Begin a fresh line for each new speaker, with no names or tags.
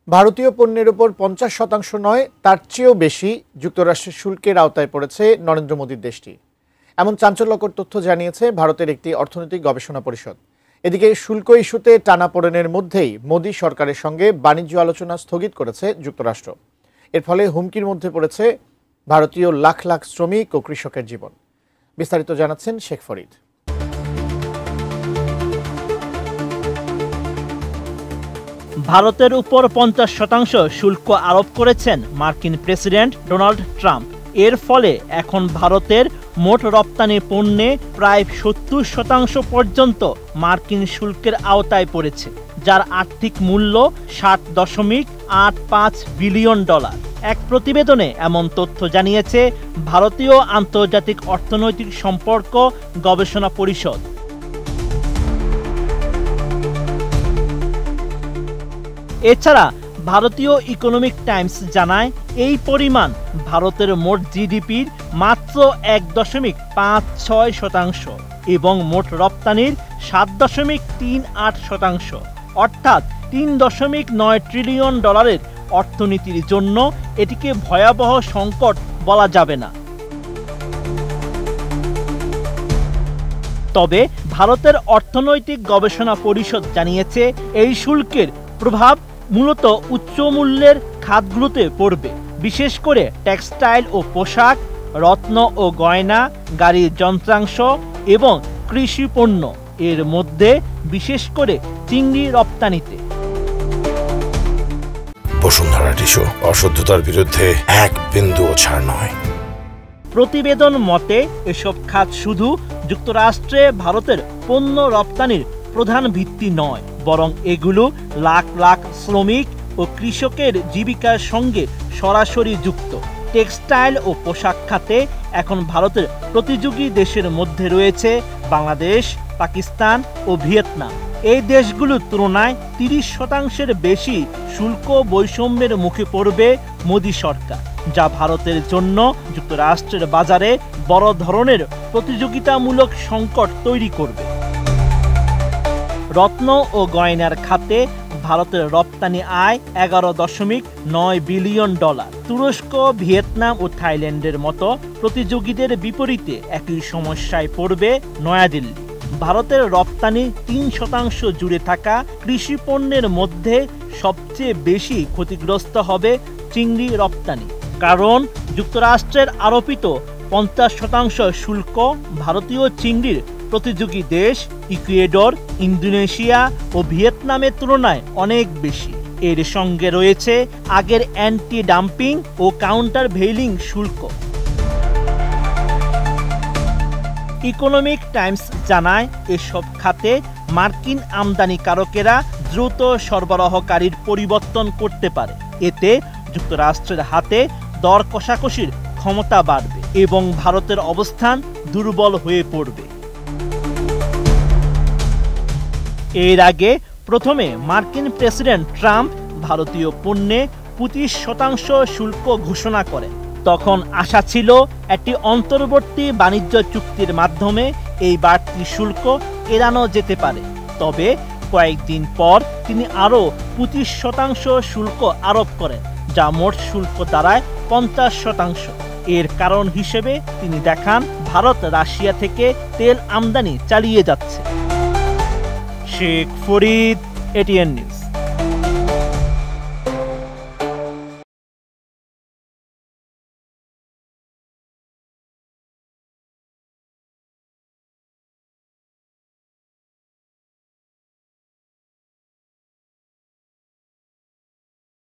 ভারতীয় পণ্যের উপর ৫০% নয় তার চেয়েও বেশি যুক্তরাষ্ট্রের শুল্কের আওতায় পড়েছে নরেন্দ্র মোদীর দেশটি। এমন চাঞ্চল্যকর তথ্য জানিয়েছে ভারতের একটি অর্থনৈতিক গবেষণা পরিষদ। এদিকে শুল্ক ইস্যুতে টানাপোড়েনের মধ্যেই মোদী সরকারের সঙ্গে বাণিজ্য আলোচনা স্থগিত করেছে যুক্তরাষ্ট্র। এর ফলে হুমকির মধ্যে পড়েছে ভারতীয় লাখ লাখ শ্রমিক ও কৃষকের জীবন। বিস্তারিত জানাচ্ছেন শেখ ফরিদ।
ভারতের উপর ৫০% শুল্ক আরোপ করেছেন মার্কিন প্রেসিডেন্ট ডোনাল্ড ট্রাম্প। এর ফলে এখন ভারতের মোট রপ্তানি পণ্যে প্রায় ৭০% পর্যন্ত মার্কিন শুল্কের আওতায় পড়েছে, যার আর্থিক মূল্য $৬০.৮৫ বিলিয়ন। এক প্রতিবেদনে এমন তথ্য জানিয়েছে ভারতীয় আন্তর্জাতিক অর্থনৈতিক সম্পর্ক গবেষণা পরিষদ। এছাড়া ভারতীয় ইকোনমিক টাইমস জানায় এই পরিমাণ ভারতের মোট জিডিপির মাত্র ১.৫৬% এবং মোট রপ্তানির ৭.৩৮%, অর্থাৎ $৩.৯ ট্রিলিয়ন অর্থনীতির জন্য এটিকে ভয়াবহ সংকট বলা যাবে না। তবে ভারতের অর্থনৈতিক গবেষণা পরিষদ জানিয়েছে এই শুল্কের প্রভাব মূলত উচ্চ মূল্যের খাতগুলোতে পড়বে, বিশেষ করে টেক্সটাইল ও পোশাক, রত্ন ও গয়না, গাড়ির যন্ত্রাংশ এবং কৃষি পণ্য, এর মধ্যে বিশেষ করে চিংড়ি রপ্তানিতে।
বসুন্ধরা টিস্যু, অশুদ্ধতার বিরুদ্ধে এক বিন্দুও ছাড় নয়।
প্রতিবেদন মতে এসব খাত শুধু যুক্তরাষ্ট্রে ভারতের পণ্য রপ্তানির প্রধান ভিত্তি নয়, বরং এগুলো লাখ লাখ শ্রমিক ও কৃষকের জীবিকার সঙ্গে সরাসরি যুক্ত। টেক্সটাইল ও পোশাক খাতে এখন ভারতের প্রতিযোগী দেশের মধ্যে রয়েছে বাংলাদেশ, পাকিস্তান ও ভিয়েতনাম। এই দেশগুলোর তুলনায় ৩০% বেশি শুল্ক বৈষম্যের মুখে পড়বে মোদী সরকার, যা ভারতের জন্য যুক্তরাষ্ট্রের বাজারে বড় ধরনের প্রতিযোগিতামূলক সংকট তৈরি করবে। রত্ন ও গয়নার খাতে ভারতের রপ্তানি আয় $১১.৯ বিলিয়ন। তুরস্ক, ভিয়েতনাম ও থাইল্যান্ডের মতো প্রতিযোগীদের বিপরীতে একই সমস্যায় পড়বে নয়াদিল্লি। ভারতের রপ্তানি ৩% জুড়ে থাকা কৃষি পণ্যের মধ্যে সবচেয়ে বেশি ক্ষতিগ্রস্ত হবে চিংড়ি রপ্তানি, কারণ যুক্তরাষ্ট্রের আরোপিত ৫০% শুল্ক ভারতীয় চিংড়ির প্রতিযোগী দেশ ইকুয়েডর, ইন্দোনেশিয়া ও ভিয়েতনামের তুলনায় অনেক বেশি। এর সঙ্গে রয়েছে আগের অ্যান্টি ডাম্পিং ও কাউন্টার ভেইলিং শুল্ক। ইকোনমিক টাইমস জানায় এসব খাতে মার্কিন আমদানিকারকেরা দ্রুত সরবরাহকারীর পরিবর্তন করতে পারে। এতে যুক্তরাষ্ট্রের হাতে দর কষাকষির ক্ষমতা বাড়বে এবং ভারতের অবস্থান দুর্বল হয়ে পড়বে। এর আগে প্রথমে মার্কিন প্রেসিডেন্ট ট্রাম্প ভারতীয় পণ্যে ২৫% শুল্ক ঘোষণা করেন। তখন আশা ছিল একটি অন্তর্বর্তী বাণিজ্য চুক্তির মাধ্যমে এই বাড়তি শুল্ক এড়ানো যেতে পারে। তবে কয়েকদিন পর তিনি আরও ২৫% শুল্ক আরোপ করেন, যা মোট শুল্ক দাঁড়ায় ৫০%। এর কারণ হিসেবে তিনি দেখান ভারত রাশিয়া থেকে তেল আমদানি চালিয়ে যাচ্ছে। Sheikh Farid, ATN news.